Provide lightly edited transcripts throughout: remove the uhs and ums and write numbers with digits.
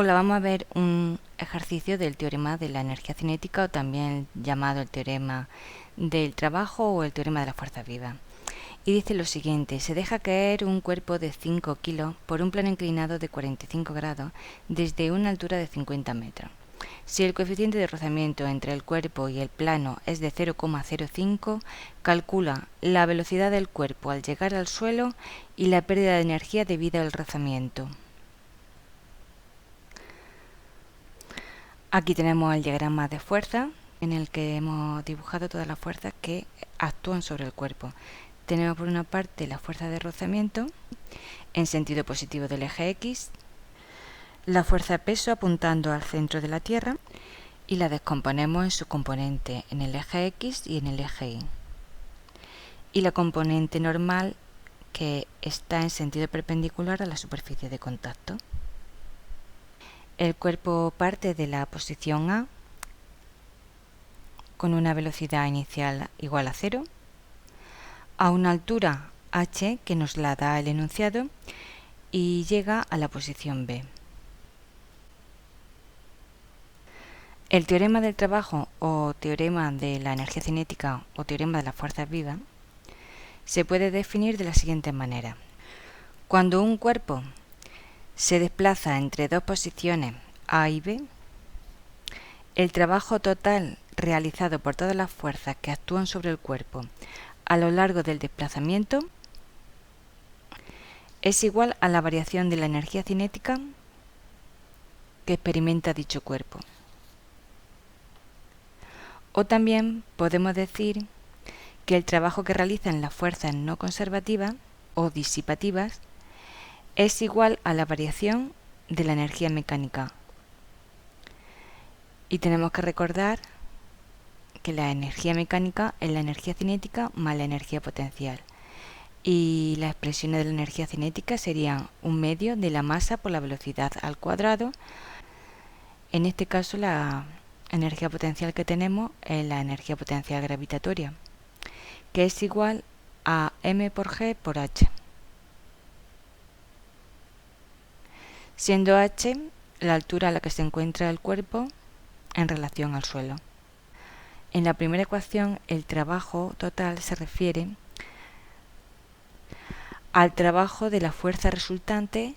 Hola, vamos a ver un ejercicio del teorema de la energía cinética, o también llamado el teorema del trabajo o el teorema de la fuerza viva. Y dice lo siguiente: se deja caer un cuerpo de 5 kilos por un plano inclinado de 45 grados desde una altura de 50 metros. Si el coeficiente de rozamiento entre el cuerpo y el plano es de 0,05, calcula la velocidad del cuerpo al llegar al suelo y la pérdida de energía debido al rozamiento. Aquí tenemos el diagrama de fuerza, en el que hemos dibujado todas las fuerzas que actúan sobre el cuerpo. Tenemos por una parte la fuerza de rozamiento en sentido positivo del eje X, la fuerza de peso apuntando al centro de la Tierra, y la descomponemos en su componente en el eje X y en el eje Y. Y la componente normal, que está en sentido perpendicular a la superficie de contacto. El cuerpo parte de la posición A con una velocidad inicial igual a 0, a una altura h que nos la da el enunciado, y llega a la posición B. El teorema del trabajo, o teorema de la energía cinética, o teorema de las fuerzas vivas, se puede definir de la siguiente manera. Cuando un cuerpo se desplaza entre dos posiciones A y B, el trabajo total realizado por todas las fuerzas que actúan sobre el cuerpo a lo largo del desplazamiento es igual a la variación de la energía cinética que experimenta dicho cuerpo. O también podemos decir que el trabajo que realizan las fuerzas no conservativas o disipativas es igual a la variación de la energía mecánica. Y tenemos que recordar que la energía mecánica es la energía cinética más la energía potencial. Y las expresiones de la energía cinética serían un medio de la masa por la velocidad al cuadrado. En este caso, la energía potencial que tenemos es la energía potencial gravitatoria, que es igual a m por g por h, siendo h la altura a la que se encuentra el cuerpo en relación al suelo. En la primera ecuación, el trabajo total se refiere al trabajo de la fuerza resultante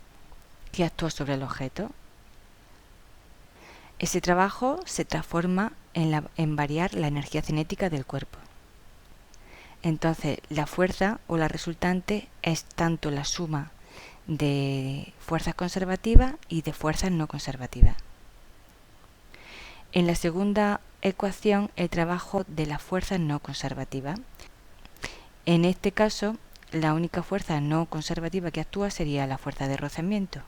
que actúa sobre el objeto. Ese trabajo se transforma en variar la energía cinética del cuerpo. Entonces, la fuerza o la resultante es tanto la suma de fuerzas conservativas y de fuerzas no conservativas. En la segunda ecuación, el trabajo de las fuerzas no conservativas. En este caso, la única fuerza no conservativa que actúa sería la fuerza de rozamiento.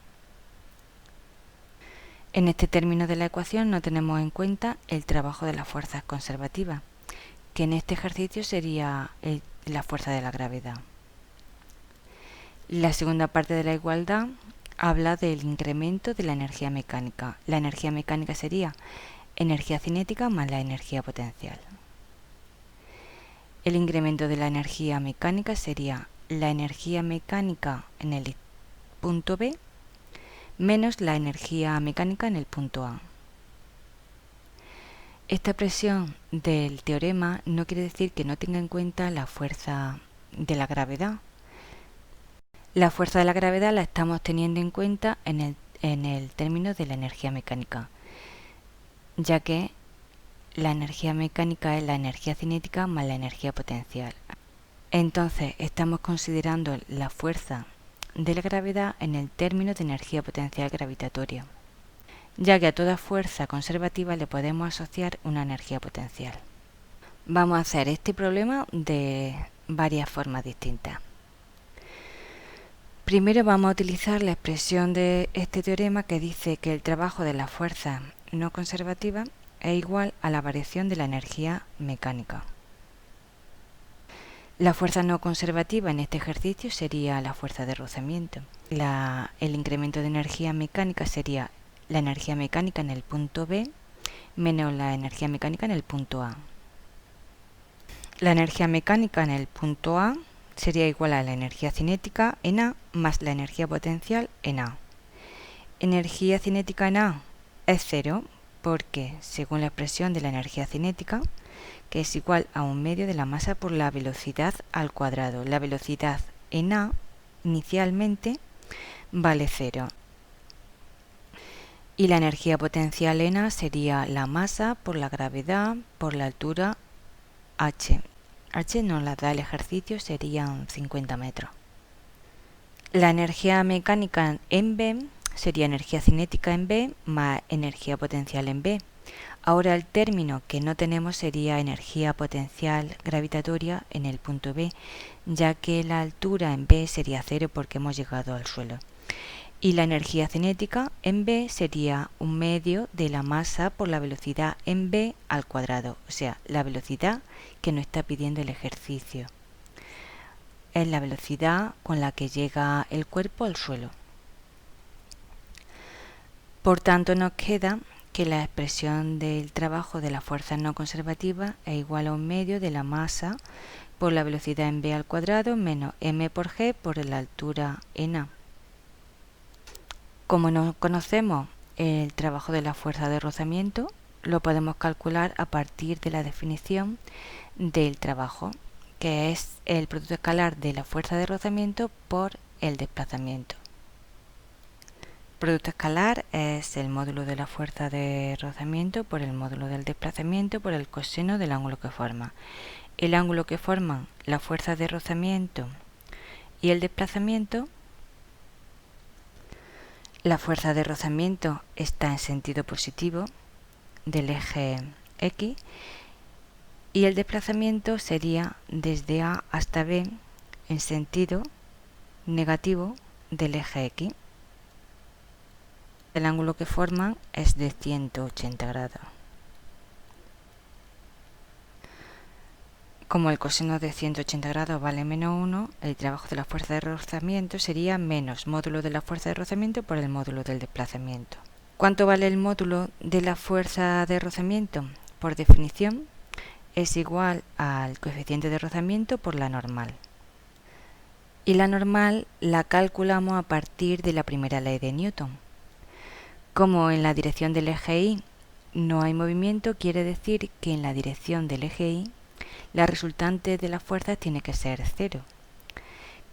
En este término de la ecuación no tenemos en cuenta el trabajo de las fuerzas conservativas, que en este ejercicio sería la fuerza de la gravedad. La segunda parte de la igualdad habla del incremento de la energía mecánica. La energía mecánica sería energía cinética más la energía potencial. El incremento de la energía mecánica sería la energía mecánica en el punto B menos la energía mecánica en el punto A. Esta expresión del teorema no quiere decir que no tenga en cuenta la fuerza de la gravedad. La fuerza de la gravedad la estamos teniendo en cuenta en el término de la energía mecánica, ya que la energía mecánica es la energía cinética más la energía potencial. Entonces estamos considerando la fuerza de la gravedad en el término de energía potencial gravitatoria, ya que a toda fuerza conservativa le podemos asociar una energía potencial. Vamos a hacer este problema de varias formas distintas. Primero vamos a utilizar la expresión de este teorema que dice que el trabajo de la fuerza no conservativa es igual a la variación de la energía mecánica. La fuerza no conservativa en este ejercicio sería la fuerza de rozamiento. El incremento de energía mecánica sería la energía mecánica en el punto B menos la energía mecánica en el punto A. La energía mecánica en el punto A sería igual a la energía cinética en A más la energía potencial en A. Energía cinética en A es 0 porque, según la expresión de la energía cinética, que es igual a 1/2 de la masa por la velocidad al cuadrado. La velocidad en A inicialmente vale 0. Y la energía potencial en A sería la masa por la gravedad por la altura h. H nos la da el ejercicio, serían 50 metros. La energía mecánica en B sería energía cinética en B más energía potencial en B. Ahora el término que no tenemos sería energía potencial gravitatoria en el punto B, ya que la altura en B sería 0 porque hemos llegado al suelo. Y la energía cinética en B sería 1/2 de la masa por la velocidad en B al cuadrado, o sea, la velocidad que nos está pidiendo el ejercicio. Es la velocidad con la que llega el cuerpo al suelo. Por tanto, nos queda que la expresión del trabajo de la fuerza no conservativa es igual a 1/2 de la masa por la velocidad en B al cuadrado menos m por g por la altura en A. Como no conocemos el trabajo de la fuerza de rozamiento, lo podemos calcular a partir de la definición del trabajo, que es el producto escalar de la fuerza de rozamiento por el desplazamiento. Producto escalar es el módulo de la fuerza de rozamiento por el módulo del desplazamiento por el coseno del ángulo que forma. El ángulo que forman la fuerza de rozamiento y el desplazamiento. La fuerza de rozamiento está en sentido positivo del eje X y el desplazamiento sería desde A hasta B en sentido negativo del eje X. El ángulo que forman es de 180 grados. Como el coseno de 180 grados vale menos 1, el trabajo de la fuerza de rozamiento sería menos módulo de la fuerza de rozamiento por el módulo del desplazamiento. ¿Cuánto vale el módulo de la fuerza de rozamiento? Por definición, es igual al coeficiente de rozamiento por la normal. Y la normal la calculamos a partir de la primera ley de Newton. Como en la dirección del eje Y no hay movimiento, quiere decir que en la dirección del eje Y la resultante de las fuerzas tiene que ser 0.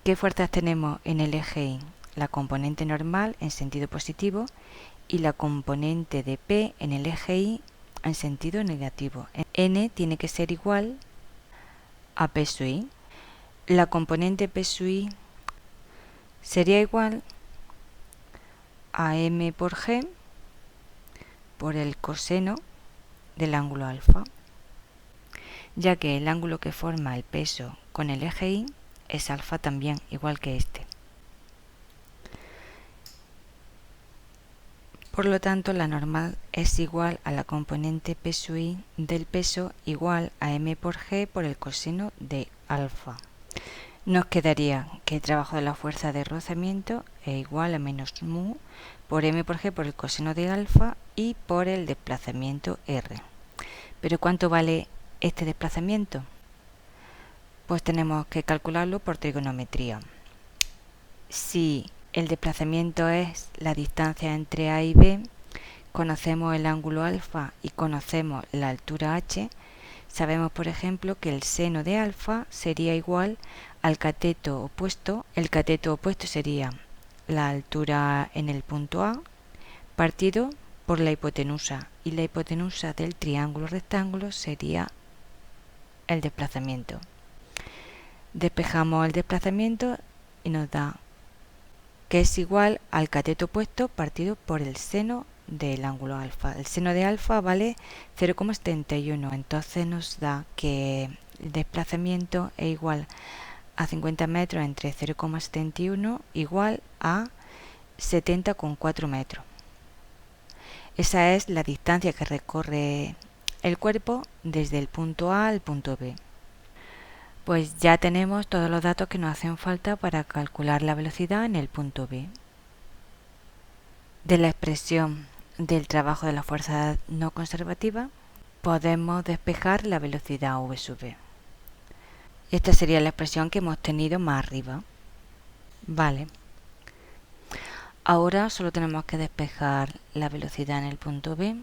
¿Qué fuerzas tenemos en el eje Y? La componente normal en sentido positivo y la componente de P en el eje Y en sentido negativo. N tiene que ser igual a P sub I. La componente P sub I sería igual a M por G por el coseno del ángulo alfa, ya que el ángulo que forma el peso con el eje Y es alfa también, igual que este. Por lo tanto, la normal es igual a la componente P sub I del peso igual a M por G por el coseno de alfa. Nos quedaría que el trabajo de la fuerza de rozamiento es igual a menos mu por M por G por el coseno de alfa y por el desplazamiento R. ¿Pero cuánto vale este desplazamiento? Pues tenemos que calcularlo por trigonometría. Si el desplazamiento es la distancia entre A y B, conocemos el ángulo alfa y conocemos la altura h, sabemos por ejemplo que el seno de alfa sería igual al cateto opuesto. El cateto opuesto sería la altura en el punto A partido por la hipotenusa, y la hipotenusa del triángulo rectángulo sería el desplazamiento. Despejamos el desplazamiento y nos da que es igual al cateto opuesto partido por el seno del ángulo alfa. El seno de alfa vale 0,71, entonces nos da que el desplazamiento es igual a 50 metros entre 0,71 igual a 70,4 metros. Esa es la distancia que recorre el cuerpo desde el punto A al punto B. Pues ya tenemos todos los datos que nos hacen falta para calcular la velocidad en el punto B. De la expresión del trabajo de la fuerza no conservativa podemos despejar la velocidad v sub b. Esta sería la expresión que hemos tenido más arriba. Vale. Ahora solo tenemos que despejar la velocidad en el punto B,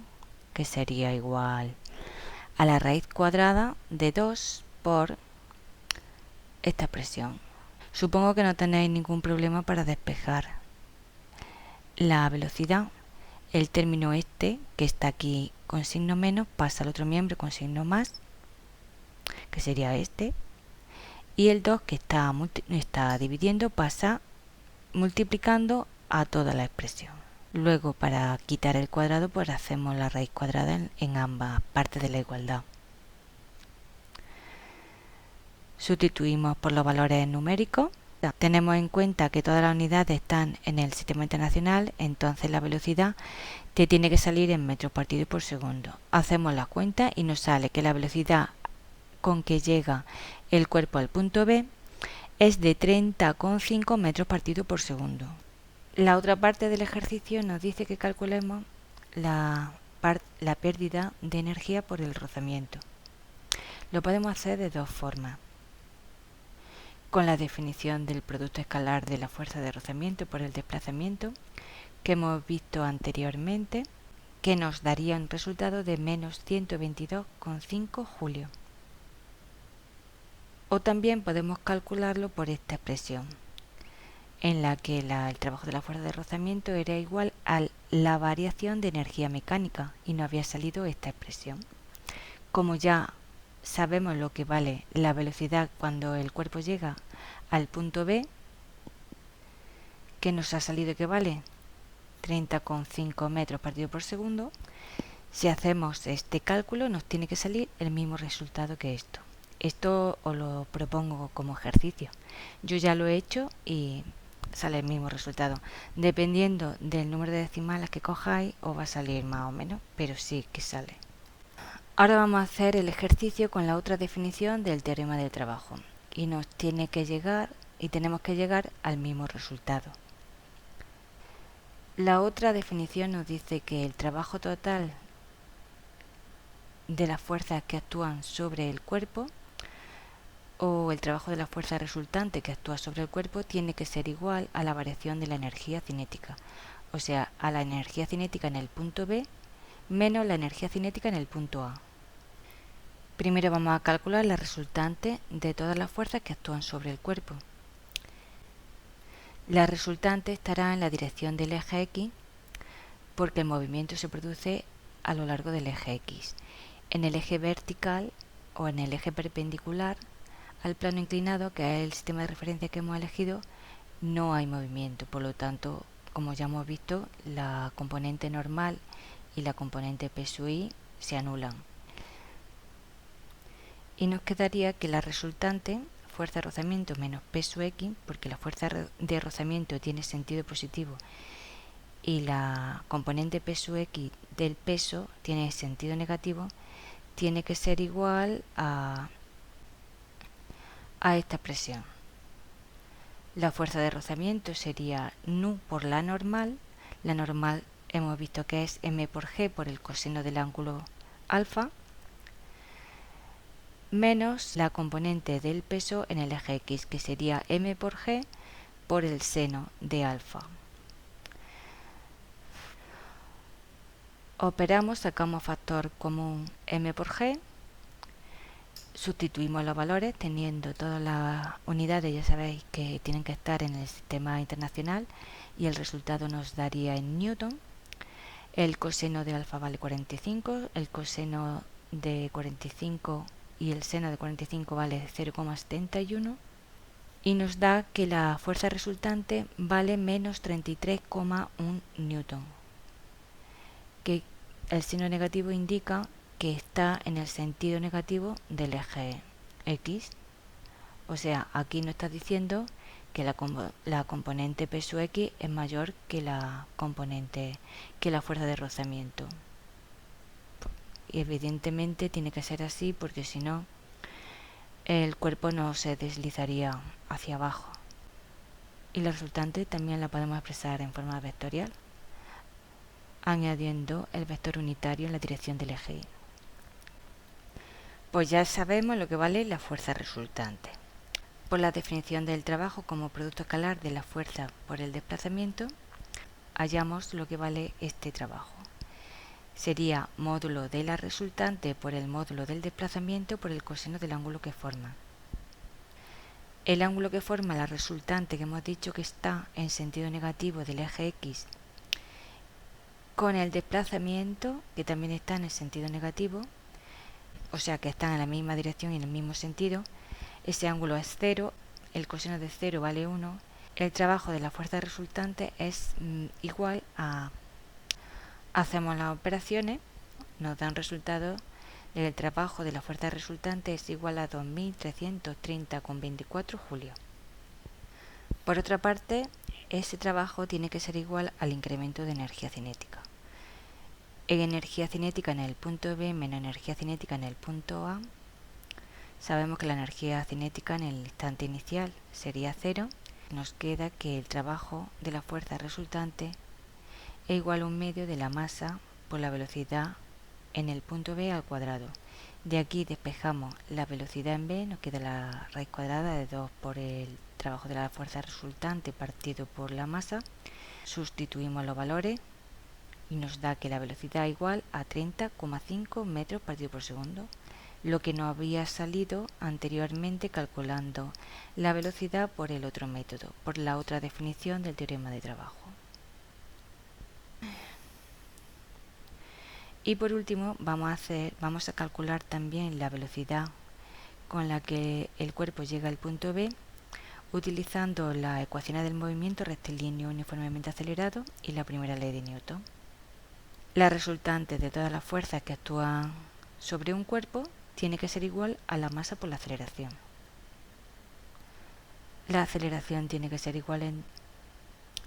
que sería igual a la raíz cuadrada de 2 por esta expresión. Supongo que no tenéis ningún problema para despejar la velocidad. El término este, que está aquí con signo menos, pasa al otro miembro con signo más, que sería este. Y el 2, que está dividiendo, pasa multiplicando a toda la expresión. Luego, para quitar el cuadrado, pues hacemos la raíz cuadrada en ambas partes de la igualdad. Sustituimos por los valores numéricos. Tenemos en cuenta que todas las unidades están en el sistema internacional, entonces la velocidad te tiene que salir en metros partido por segundo. Hacemos las cuentas y nos sale que la velocidad con que llega el cuerpo al punto B es de 30,5 metros partido por segundo. La otra parte del ejercicio nos dice que calculemos la pérdida de energía por el rozamiento. Lo podemos hacer de dos formas. Con la definición del producto escalar de la fuerza de rozamiento por el desplazamiento que hemos visto anteriormente, que nos daría un resultado de menos 122,5 julios. O también podemos calcularlo por esta expresión, en la que el trabajo de la fuerza de rozamiento era igual a la variación de energía mecánica y no había salido esta expresión. Como ya sabemos lo que vale la velocidad cuando el cuerpo llega al punto B, que nos ha salido que vale 30,5 metros partido por segundo, si hacemos este cálculo nos tiene que salir el mismo resultado que esto. Esto os lo propongo como ejercicio. Yo ya lo he hecho y sale el mismo resultado. Dependiendo del número de decimales que cojáis, os va a salir más o menos, pero sí que sale. Ahora vamos a hacer el ejercicio con la otra definición del teorema del trabajo y tenemos que llegar al mismo resultado. La otra definición nos dice que el trabajo total de las fuerzas que actúan sobre el cuerpo o el trabajo de la fuerza resultante que actúa sobre el cuerpo tiene que ser igual a la variación de la energía cinética, o sea, a la energía cinética en el punto B menos la energía cinética en el punto A. Primero vamos a calcular la resultante de todas las fuerzas que actúan sobre el cuerpo. La resultante estará en la dirección del eje X porque el movimiento se produce a lo largo del eje X. En el eje vertical o en el eje perpendicular al plano inclinado, que es el sistema de referencia que hemos elegido, no hay movimiento. Por lo tanto, como ya hemos visto, la componente normal y la componente peso y se anulan. Y nos quedaría que la resultante, fuerza de rozamiento menos peso X, porque la fuerza de rozamiento tiene sentido positivo y la componente peso X del peso tiene sentido negativo, tiene que ser igual a esta expresión. La fuerza de rozamiento sería nu por la normal. La normal hemos visto que es m por g por el coseno del ángulo alfa, menos la componente del peso en el eje X, que sería m por g por el seno de alfa. Operamos, sacamos factor común m por g, sustituimos los valores teniendo todas las unidades, ya sabéis que tienen que estar en el sistema internacional, y el resultado nos daría en newton. El coseno de alfa vale 45, el coseno de 45 y el seno de 45 vale 0,71 y nos da que la fuerza resultante vale menos 33,1 newton, que el signo negativo indica que está en el sentido negativo del eje X. O sea, aquí nos está diciendo que la componente peso X es mayor que la fuerza de rozamiento. Y evidentemente tiene que ser así porque si no el cuerpo no se deslizaría hacia abajo. Y la resultante también la podemos expresar en forma vectorial, añadiendo el vector unitario en la dirección del eje Y. Pues ya sabemos lo que vale la fuerza resultante. Por la definición del trabajo como producto escalar de la fuerza por el desplazamiento, hallamos lo que vale este trabajo. Sería módulo de la resultante por el módulo del desplazamiento por el coseno del ángulo que forma. El ángulo que forma la resultante, que hemos dicho que está en sentido negativo del eje X, con el desplazamiento, que también está en el sentido negativo, o sea que están en la misma dirección y en el mismo sentido, ese ángulo es 0, el coseno de 0 vale 1, el trabajo de la fuerza resultante es igual a... Hacemos las operaciones, nos dan resultado del trabajo de la fuerza resultante es igual a 2330,24 julios. Por otra parte, ese trabajo tiene que ser igual al incremento de energía cinética. En energía cinética en el punto B menos energía cinética en el punto A, sabemos que la energía cinética en el instante inicial sería 0. Nos queda que el trabajo de la fuerza resultante es igual a 1/2 de la masa por la velocidad en el punto B al cuadrado. De aquí despejamos la velocidad en B, nos queda la raíz cuadrada de 2 por el trabajo de la fuerza resultante partido por la masa. Sustituimos los valores y nos da que la velocidad es igual a 30,5 metros partido por segundo, lo que nos había salido anteriormente calculando la velocidad por el otro método, por la otra definición del teorema de trabajo. Y por último vamos a calcular también la velocidad con la que el cuerpo llega al punto B utilizando la ecuación del movimiento rectilíneo uniformemente acelerado y la primera ley de Newton. La resultante de todas las fuerzas que actúan sobre un cuerpo tiene que ser igual a la masa por la aceleración. La aceleración tiene que ser igual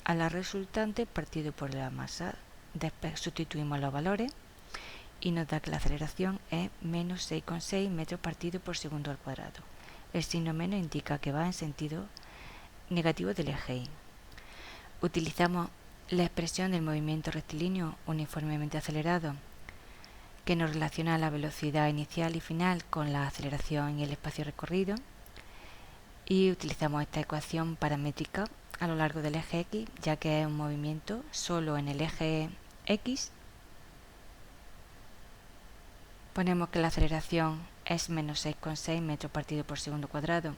a la resultante partido por la masa. Después sustituimos los valores y nos da que la aceleración es menos 6,6 metros partido por segundo al cuadrado. El signo menos indica que va en sentido negativo del eje Y. Utilizamos la expresión del movimiento rectilíneo uniformemente acelerado, que nos relaciona la velocidad inicial y final con la aceleración y el espacio recorrido, y utilizamos esta ecuación paramétrica a lo largo del eje X, ya que es un movimiento solo en el eje X. Ponemos que la aceleración es menos 6,6 metros partido por segundo cuadrado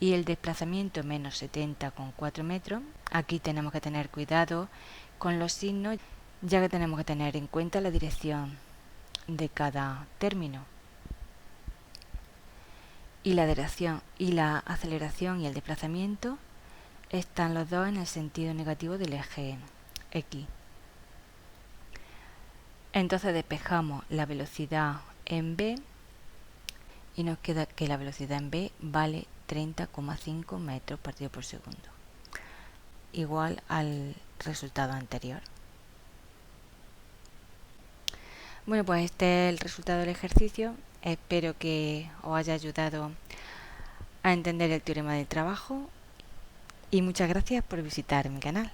y el desplazamiento menos 70,4 metros. Aquí tenemos que tener cuidado con los signos, ya que tenemos que tener en cuenta la dirección de cada término. Y la aceleración y el desplazamiento están los dos en el sentido negativo del eje X. Entonces despejamos la velocidad en B y nos queda que la velocidad en B vale 30,5 metros partido por segundo, igual al resultado anterior. Bueno, pues este es el resultado del ejercicio. Espero que os haya ayudado a entender el teorema del trabajo y muchas gracias por visitar mi canal.